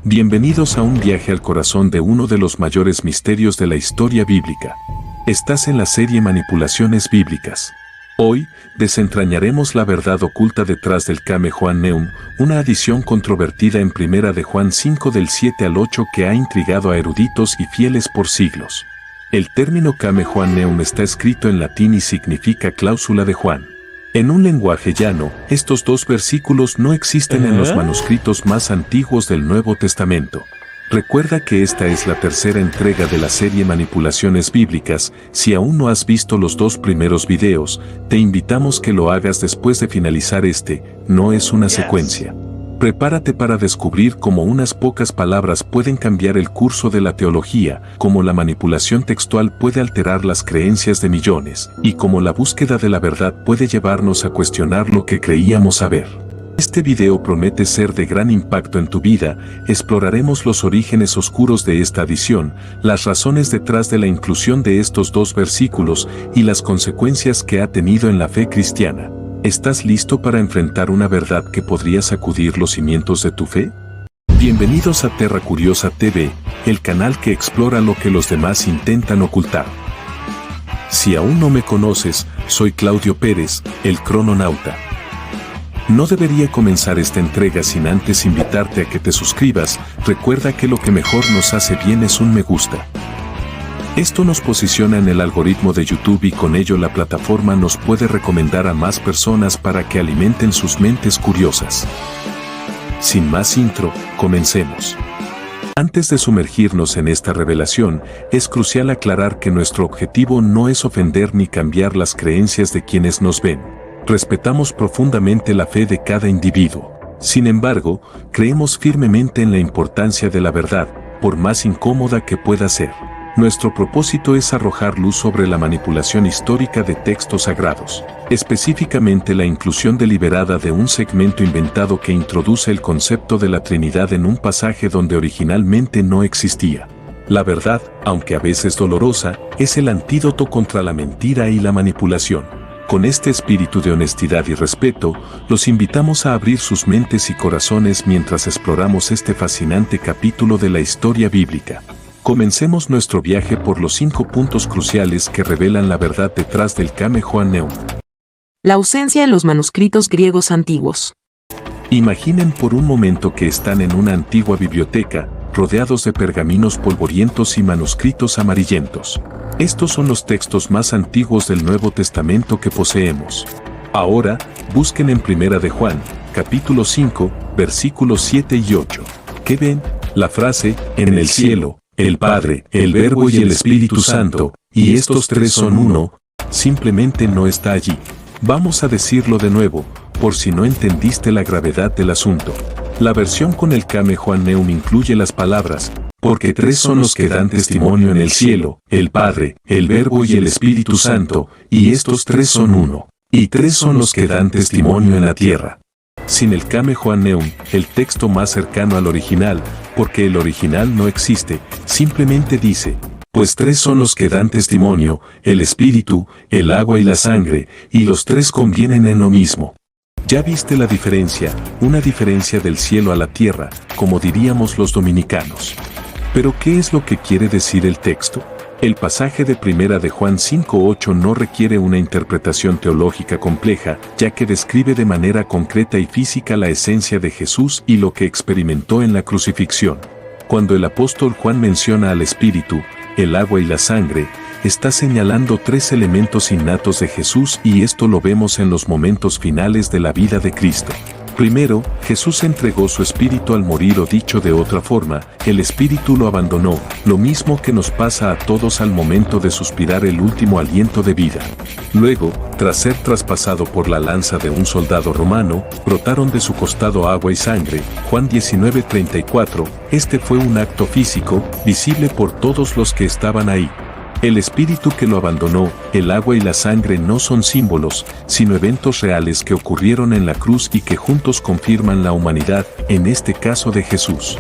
Bienvenidos a un viaje al corazón de uno de los mayores misterios de la historia bíblica. Estás en la serie Manipulaciones Bíblicas. Hoy, desentrañaremos la verdad oculta detrás del Kame Juan Neum, una adición controvertida en Primera de Juan 5 del 7 al 8 que ha intrigado a eruditos y fieles por siglos. El término Kame Juan Neum está escrito en latín y significa cláusula de Juan. En un lenguaje llano, estos dos versículos no existen en los manuscritos más antiguos del Nuevo Testamento. Recuerda que esta es la tercera entrega de la serie Manipulaciones Bíblicas. Si aún no has visto los dos primeros videos, te invitamos que lo hagas después de finalizar este. No es una secuencia. Prepárate para descubrir cómo unas pocas palabras pueden cambiar el curso de la teología, cómo la manipulación textual puede alterar las creencias de millones, y cómo la búsqueda de la verdad puede llevarnos a cuestionar lo que creíamos saber. Este video promete ser de gran impacto en tu vida. Exploraremos los orígenes oscuros de esta adición, las razones detrás de la inclusión de estos dos versículos y las consecuencias que ha tenido en la fe cristiana. ¿Estás listo para enfrentar una verdad que podría sacudir los cimientos de tu fe? Bienvenidos a Terra Curiosa TV, el canal que explora lo que los demás intentan ocultar. Si aún no me conoces, soy Claudio Pérez, el crononauta. No debería comenzar esta entrega sin antes invitarte a que te suscribas. Recuerda que lo que mejor nos hace bien es un me gusta. Esto nos posiciona en el algoritmo de YouTube y con ello la plataforma nos puede recomendar a más personas para que alimenten sus mentes curiosas. Sin más intro, comencemos. Antes de sumergirnos en esta revelación, es crucial aclarar que nuestro objetivo no es ofender ni cambiar las creencias de quienes nos ven. Respetamos profundamente la fe de cada individuo. Sin embargo, creemos firmemente en la importancia de la verdad, por más incómoda que pueda ser. Nuestro propósito es arrojar luz sobre la manipulación histórica de textos sagrados, específicamente la inclusión deliberada de un segmento inventado que introduce el concepto de la Trinidad en un pasaje donde originalmente no existía. La verdad, aunque a veces dolorosa, es el antídoto contra la mentira y la manipulación. Con este espíritu de honestidad y respeto, los invitamos a abrir sus mentes y corazones mientras exploramos este fascinante capítulo de la historia bíblica. Comencemos nuestro viaje por los 5 puntos cruciales que revelan la verdad detrás del Kame Juan Neum. La ausencia en los manuscritos griegos antiguos. Imaginen por un momento que están en una antigua biblioteca, rodeados de pergaminos polvorientos y manuscritos amarillentos. Estos son los textos más antiguos del Nuevo Testamento que poseemos. Ahora, busquen en Primera de Juan, capítulo 5, versículos 7 y 8. ¿Qué ven? La frase, en el cielo, el Padre, el Verbo y el Espíritu Santo, y estos tres son uno, simplemente no está allí. Vamos a decirlo de nuevo, por si no entendiste la gravedad del asunto. La versión con el Kame Juan Neum incluye las palabras, porque tres son los que dan testimonio en el cielo, el Padre, el Verbo y el Espíritu Santo, y estos tres son uno, y tres son los que dan testimonio en la tierra. Sin el Kame Juan Neum, el texto más cercano al original, porque el original no existe, simplemente dice, pues tres son los que dan testimonio, el espíritu, el agua y la sangre, y los tres convienen en lo mismo. ¿Ya viste la diferencia? Una diferencia del cielo a la tierra, como diríamos los dominicanos. ¿Pero qué es lo que quiere decir el texto? El pasaje de Primera de Juan 5:8 no requiere una interpretación teológica compleja, ya que describe de manera concreta y física la esencia de Jesús y lo que experimentó en la crucifixión. Cuando el apóstol Juan menciona al Espíritu, el agua y la sangre, está señalando tres elementos innatos de Jesús y esto lo vemos en los momentos finales de la vida de Cristo. Primero, Jesús entregó su espíritu al morir o dicho de otra forma, el espíritu lo abandonó, lo mismo que nos pasa a todos al momento de suspirar el último aliento de vida. Luego, tras ser traspasado por la lanza de un soldado romano, brotaron de su costado agua y sangre, Juan 19:34, este fue un acto físico, visible por todos los que estaban ahí. El espíritu que lo abandonó, el agua y la sangre no son símbolos, sino eventos reales que ocurrieron en la cruz y que juntos confirman la humanidad, en este caso de Jesús.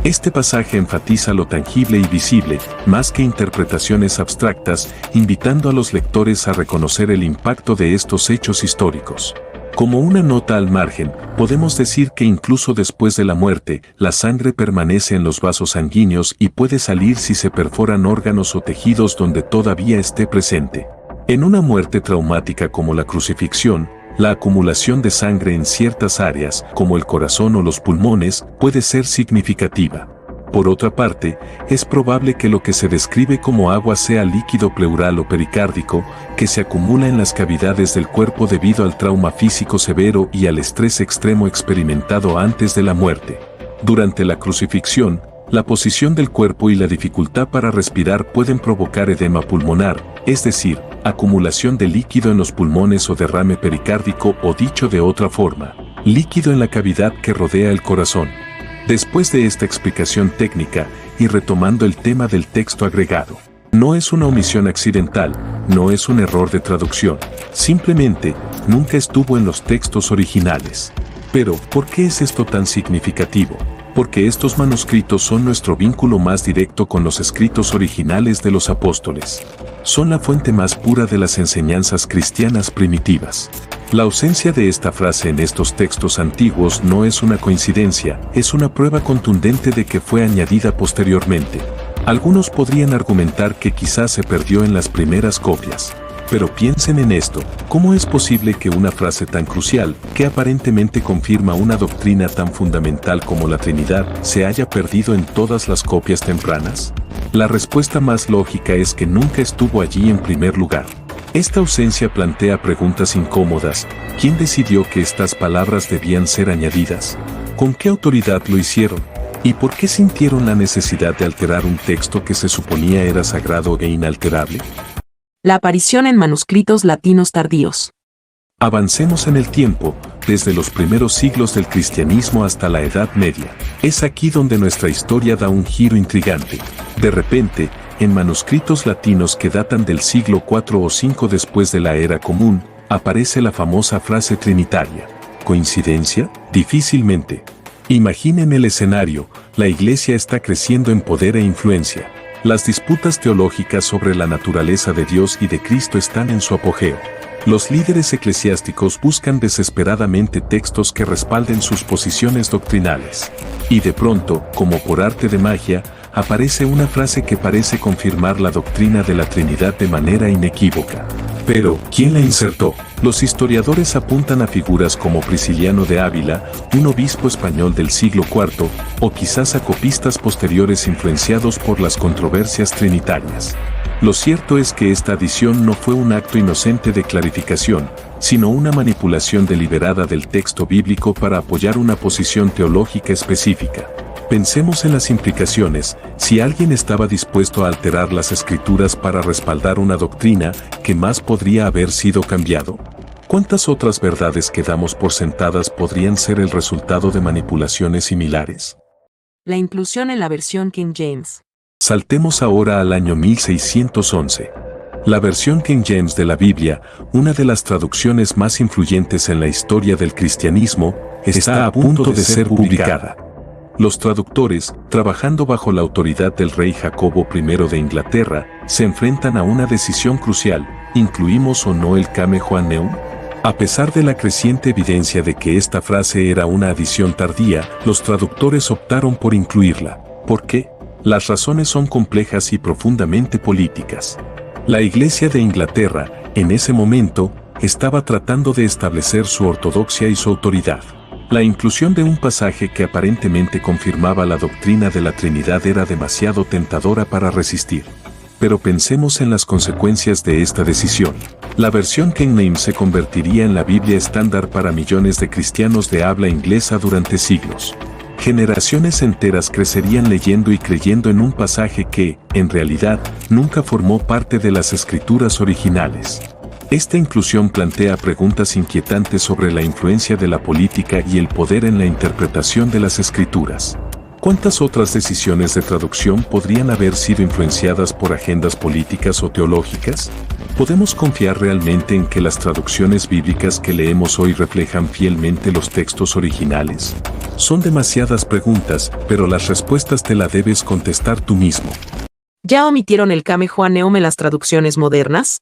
Este pasaje enfatiza lo tangible y visible, más que interpretaciones abstractas, invitando a los lectores a reconocer el impacto de estos hechos históricos. Como una nota al margen, podemos decir que incluso después de la muerte, la sangre permanece en los vasos sanguíneos y puede salir si se perforan órganos o tejidos donde todavía esté presente. En una muerte traumática como la crucifixión, la acumulación de sangre en ciertas áreas, como el corazón o los pulmones, puede ser significativa. Por otra parte, es probable que lo que se describe como agua sea líquido pleural o pericárdico, que se acumula en las cavidades del cuerpo debido al trauma físico severo y al estrés extremo experimentado antes de la muerte. Durante la crucifixión, la posición del cuerpo y la dificultad para respirar pueden provocar edema pulmonar, es decir, acumulación de líquido en los pulmones o derrame pericárdico o dicho de otra forma, líquido en la cavidad que rodea el corazón. Después de esta explicación técnica, y retomando el tema del texto agregado, no es una omisión accidental, no es un error de traducción, simplemente nunca estuvo en los textos originales. Pero, ¿por qué es esto tan significativo? Porque estos manuscritos son nuestro vínculo más directo con los escritos originales de los apóstoles. Son la fuente más pura de las enseñanzas cristianas primitivas. La ausencia de esta frase en estos textos antiguos no es una coincidencia, es una prueba contundente de que fue añadida posteriormente. Algunos podrían argumentar que quizás se perdió en las primeras copias. Pero piensen en esto, ¿cómo es posible que una frase tan crucial, que aparentemente confirma una doctrina tan fundamental como la Trinidad, se haya perdido en todas las copias tempranas? La respuesta más lógica es que nunca estuvo allí en primer lugar. Esta ausencia plantea preguntas incómodas. ¿Quién decidió que estas palabras debían ser añadidas? ¿Con qué autoridad lo hicieron? ¿Y por qué sintieron la necesidad de alterar un texto que se suponía era sagrado e inalterable? La aparición en manuscritos latinos tardíos. Avancemos en el tiempo, desde los primeros siglos del cristianismo hasta la Edad Media. Es aquí donde nuestra historia da un giro intrigante. De repente, en manuscritos latinos que datan del siglo IV o V después de la Era Común, aparece la famosa frase trinitaria. ¿Coincidencia? Difícilmente. Imaginen el escenario, la Iglesia está creciendo en poder e influencia. Las disputas teológicas sobre la naturaleza de Dios y de Cristo están en su apogeo. Los líderes eclesiásticos buscan desesperadamente textos que respalden sus posiciones doctrinales. Y de pronto, como por arte de magia, aparece una frase que parece confirmar la doctrina de la Trinidad de manera inequívoca. Pero, ¿quién la insertó? Los historiadores apuntan a figuras como Prisciliano de Ávila, un obispo español del siglo IV, o quizás a copistas posteriores influenciados por las controversias trinitarias. Lo cierto es que esta adición no fue un acto inocente de clarificación, sino una manipulación deliberada del texto bíblico para apoyar una posición teológica específica. Pensemos en las implicaciones. Si alguien estaba dispuesto a alterar las escrituras para respaldar una doctrina, ¿qué más podría haber sido cambiado? ¿Cuántas otras verdades que damos por sentadas podrían ser el resultado de manipulaciones similares? La inclusión en la versión King James. Saltemos ahora al año 1611. La versión King James de la Biblia, una de las traducciones más influyentes en la historia del cristianismo, está a punto de ser publicada. Los traductores, trabajando bajo la autoridad del rey Jacobo I de Inglaterra, se enfrentan a una decisión crucial: ¿incluimos o no el Kame Johanneum? A pesar de la creciente evidencia de que esta frase era una adición tardía, los traductores optaron por incluirla. ¿Por qué? Las razones son complejas y profundamente políticas. La Iglesia de Inglaterra, en ese momento, estaba tratando de establecer su ortodoxia y su autoridad. La inclusión de un pasaje que aparentemente confirmaba la doctrina de la Trinidad era demasiado tentadora para resistir. Pero pensemos en las consecuencias de esta decisión. La versión King James se convertiría en la Biblia estándar para millones de cristianos de habla inglesa durante siglos. Generaciones enteras crecerían leyendo y creyendo en un pasaje que, en realidad, nunca formó parte de las escrituras originales. Esta inclusión plantea preguntas inquietantes sobre la influencia de la política y el poder en la interpretación de las escrituras. ¿Cuántas otras decisiones de traducción podrían haber sido influenciadas por agendas políticas o teológicas? ¿Podemos confiar realmente en que las traducciones bíblicas que leemos hoy reflejan fielmente los textos originales? Son demasiadas preguntas, pero las respuestas te las debes contestar tú mismo. ¿Ya omitieron el Kame Johanneum en las traducciones modernas?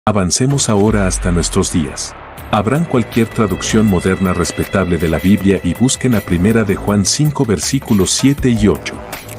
Avancemos ahora hasta nuestros días. Abran cualquier traducción moderna respetable de la Biblia y busquen a Primera de Juan 5 versículos 7 y 8.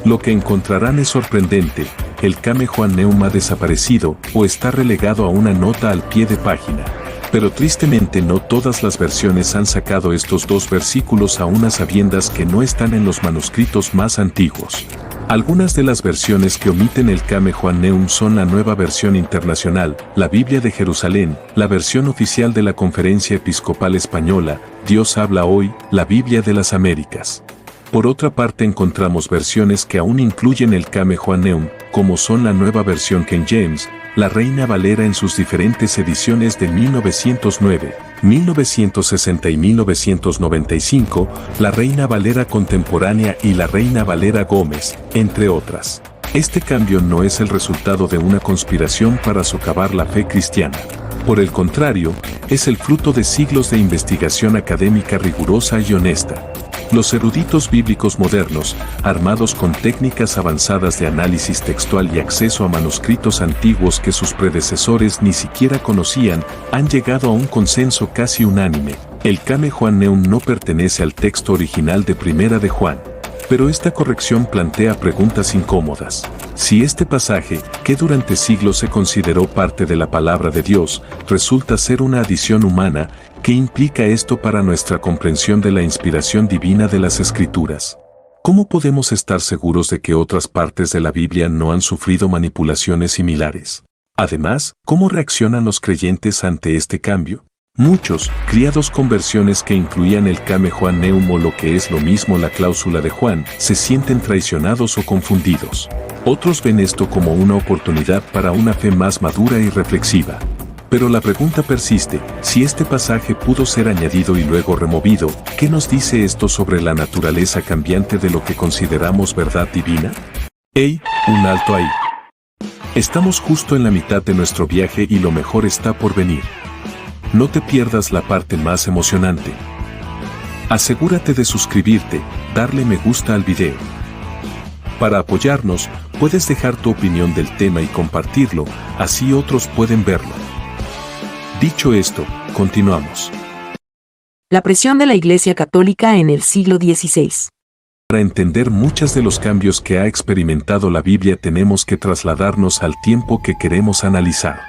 Lo que encontrarán es sorprendente: el Camejoanneum ha desaparecido o está relegado a una nota al pie de página. Pero tristemente no todas las versiones han sacado estos dos versículos a unas sabiendas que no están en los manuscritos más antiguos. Algunas de las versiones que omiten el Camejoanneum son la Nueva Versión Internacional, la Biblia de Jerusalén, la versión oficial de la Conferencia Episcopal Española, Dios habla hoy, la Biblia de las Américas. Por otra parte encontramos versiones que aún incluyen el Camejoanneum, como son la Nueva Versión King James, la Reina Valera en sus diferentes ediciones de 1909, 1960 y 1995, la Reina Valera Contemporánea y la Reina Valera Gómez, entre otras. Este cambio no es el resultado de una conspiración para socavar la fe cristiana. Por el contrario, es el fruto de siglos de investigación académica rigurosa y honesta. Los eruditos bíblicos modernos, armados con técnicas avanzadas de análisis textual y acceso a manuscritos antiguos que sus predecesores ni siquiera conocían, han llegado a un consenso casi unánime: el Camejoanneum no pertenece al texto original de Primera de Juan. Pero esta corrección plantea preguntas incómodas. Si este pasaje, que durante siglos se consideró parte de la palabra de Dios, resulta ser una adición humana, ¿qué implica esto para nuestra comprensión de la inspiración divina de las Escrituras? ¿Cómo podemos estar seguros de que otras partes de la Biblia no han sufrido manipulaciones similares? Además, ¿cómo reaccionan los creyentes ante este cambio? Muchos, criados con versiones que incluían el Camejoanneum o lo que es lo mismo la cláusula de Juan, se sienten traicionados o confundidos. Otros ven esto como una oportunidad para una fe más madura y reflexiva. Pero la pregunta persiste: si este pasaje pudo ser añadido y luego removido, ¿qué nos dice esto sobre la naturaleza cambiante de lo que consideramos verdad divina? ¡Ey! Un alto ahí. Estamos justo en la mitad de nuestro viaje y lo mejor está por venir. No te pierdas la parte más emocionante. Asegúrate de suscribirte, darle me gusta al video. Para apoyarnos, puedes dejar tu opinión del tema y compartirlo, así otros pueden verlo. Dicho esto, continuamos. La presión de la Iglesia Católica en el siglo XVI. Para entender muchos de los cambios que ha experimentado la Biblia tenemos que trasladarnos al tiempo que queremos analizar.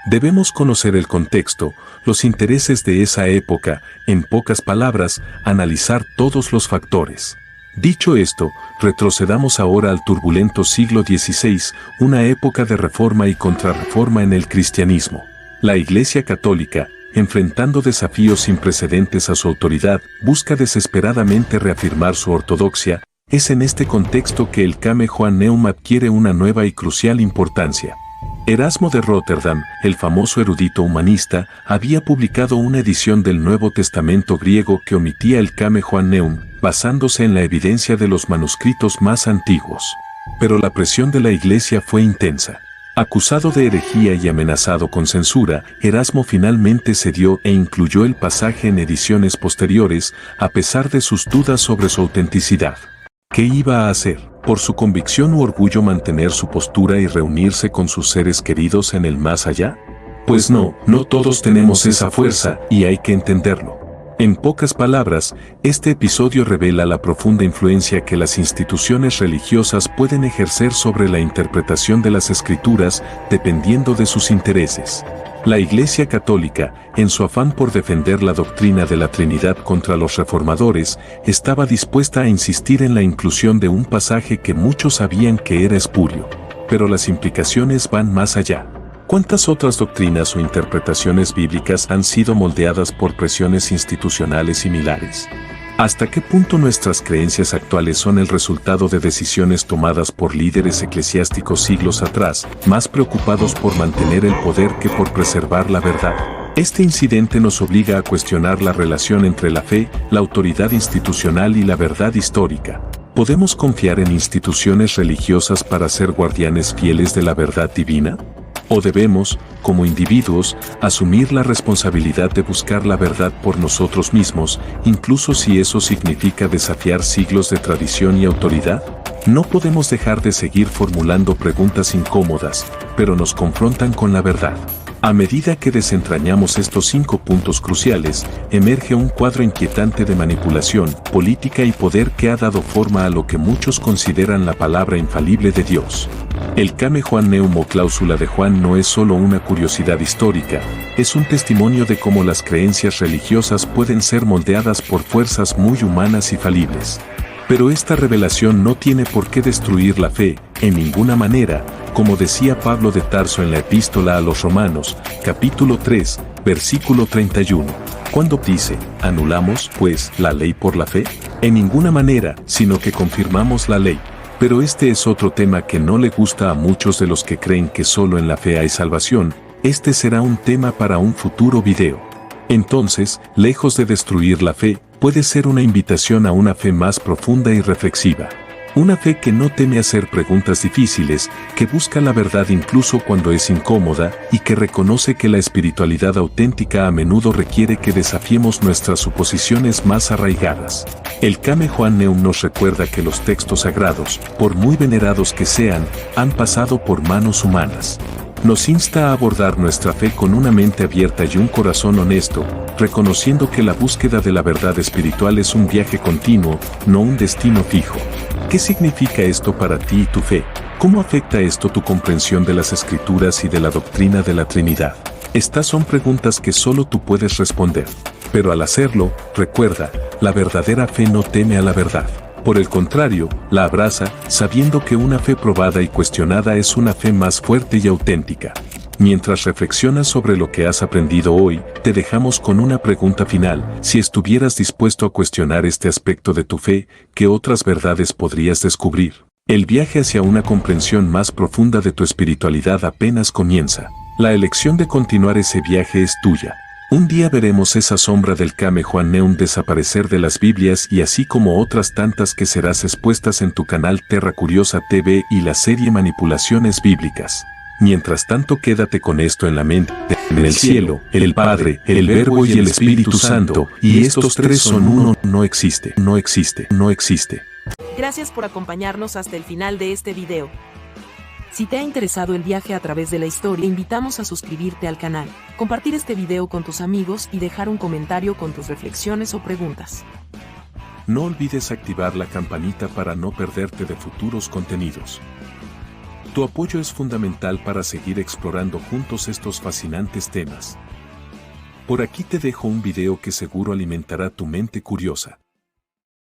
Debemos conocer el contexto, los intereses de esa época, en pocas palabras, analizar todos los factores. Dicho esto, retrocedamos ahora al turbulento siglo XVI, una época de reforma y contrarreforma en el cristianismo. La Iglesia Católica, enfrentando desafíos sin precedentes a su autoridad, busca desesperadamente reafirmar su ortodoxia. Es en este contexto que el Camejoanneum adquiere una nueva y crucial importancia. Erasmo de Róterdam, el famoso erudito humanista, había publicado una edición del Nuevo Testamento griego que omitía el Camejoanneum, basándose en la evidencia de los manuscritos más antiguos. Pero la presión de la Iglesia fue intensa. Acusado de herejía y amenazado con censura, Erasmo finalmente cedió e incluyó el pasaje en ediciones posteriores, a pesar de sus dudas sobre su autenticidad. ¿Qué iba a hacer? ¿Por su convicción u orgullo mantener su postura y reunirse con sus seres queridos en el más allá? Pues no todos tenemos esa fuerza, y hay que entenderlo. En pocas palabras, este episodio revela la profunda influencia que las instituciones religiosas pueden ejercer sobre la interpretación de las Escrituras, dependiendo de sus intereses. La Iglesia Católica, en su afán por defender la doctrina de la Trinidad contra los reformadores, estaba dispuesta a insistir en la inclusión de un pasaje que muchos sabían que era espurio. Pero las implicaciones van más allá. ¿Cuántas otras doctrinas o interpretaciones bíblicas han sido moldeadas por presiones institucionales similares? ¿Hasta qué punto nuestras creencias actuales son el resultado de decisiones tomadas por líderes eclesiásticos siglos atrás, más preocupados por mantener el poder que por preservar la verdad? Este incidente nos obliga a cuestionar la relación entre la fe, la autoridad institucional y la verdad histórica. ¿Podemos confiar en instituciones religiosas para ser guardianes fieles de la verdad divina? ¿O debemos, como individuos, asumir la responsabilidad de buscar la verdad por nosotros mismos, incluso si eso significa desafiar siglos de tradición y autoridad? No podemos dejar de seguir formulando preguntas incómodas, pero nos confrontan con la verdad. A medida que desentrañamos estos 5 puntos cruciales, emerge un cuadro inquietante de manipulación, política y poder que ha dado forma a lo que muchos consideran la palabra infalible de Dios. El Kame Juanneum o cláusula de Juan no es solo una curiosidad histórica, es un testimonio de cómo las creencias religiosas pueden ser moldeadas por fuerzas muy humanas y falibles. Pero esta revelación no tiene por qué destruir la fe, en ninguna manera, como decía Pablo de Tarso en la Epístola a los Romanos, capítulo 3, versículo 31, cuando dice, ¿anulamos, pues, la ley por la fe? En ninguna manera, sino que confirmamos la ley. Pero este es otro tema que no le gusta a muchos de los que creen que solo en la fe hay salvación. Este será un tema para un futuro video. Entonces, lejos de destruir la fe, puede ser una invitación a una fe más profunda y reflexiva. Una fe que no teme hacer preguntas difíciles, que busca la verdad incluso cuando es incómoda, y que reconoce que la espiritualidad auténtica a menudo requiere que desafiemos nuestras suposiciones más arraigadas. El Kame Juanneum nos recuerda que los textos sagrados, por muy venerados que sean, han pasado por manos humanas. Nos insta a abordar nuestra fe con una mente abierta y un corazón honesto, reconociendo que la búsqueda de la verdad espiritual es un viaje continuo, no un destino fijo. ¿Qué significa esto para ti y tu fe? ¿Cómo afecta esto tu comprensión de las Escrituras y de la doctrina de la Trinidad? Estas son preguntas que solo tú puedes responder. Pero al hacerlo, recuerda, la verdadera fe no teme a la verdad. Por el contrario, la abraza, sabiendo que una fe probada y cuestionada es una fe más fuerte y auténtica. Mientras reflexionas sobre lo que has aprendido hoy, te dejamos con una pregunta final. Si estuvieras dispuesto a cuestionar este aspecto de tu fe, ¿qué otras verdades podrías descubrir? El viaje hacia una comprensión más profunda de tu espiritualidad apenas comienza. La elección de continuar ese viaje es tuya. Un día veremos esa sombra del Kame Juanneum desaparecer de las Biblias y así como otras tantas que serás expuestas en tu canal Terra Curiosa TV y la serie Manipulaciones Bíblicas. Mientras tanto quédate con esto en la mente, en el cielo, el Padre, el Verbo y el Espíritu Santo, y estos tres son uno, no existe, no existe, no existe. Gracias por acompañarnos hasta el final de este video. Si te ha interesado el viaje a través de la historia, te invitamos a suscribirte al canal, compartir este video con tus amigos y dejar un comentario con tus reflexiones o preguntas. No olvides activar la campanita para no perderte de futuros contenidos. Tu apoyo es fundamental para seguir explorando juntos estos fascinantes temas. Por aquí te dejo un video que seguro alimentará tu mente curiosa.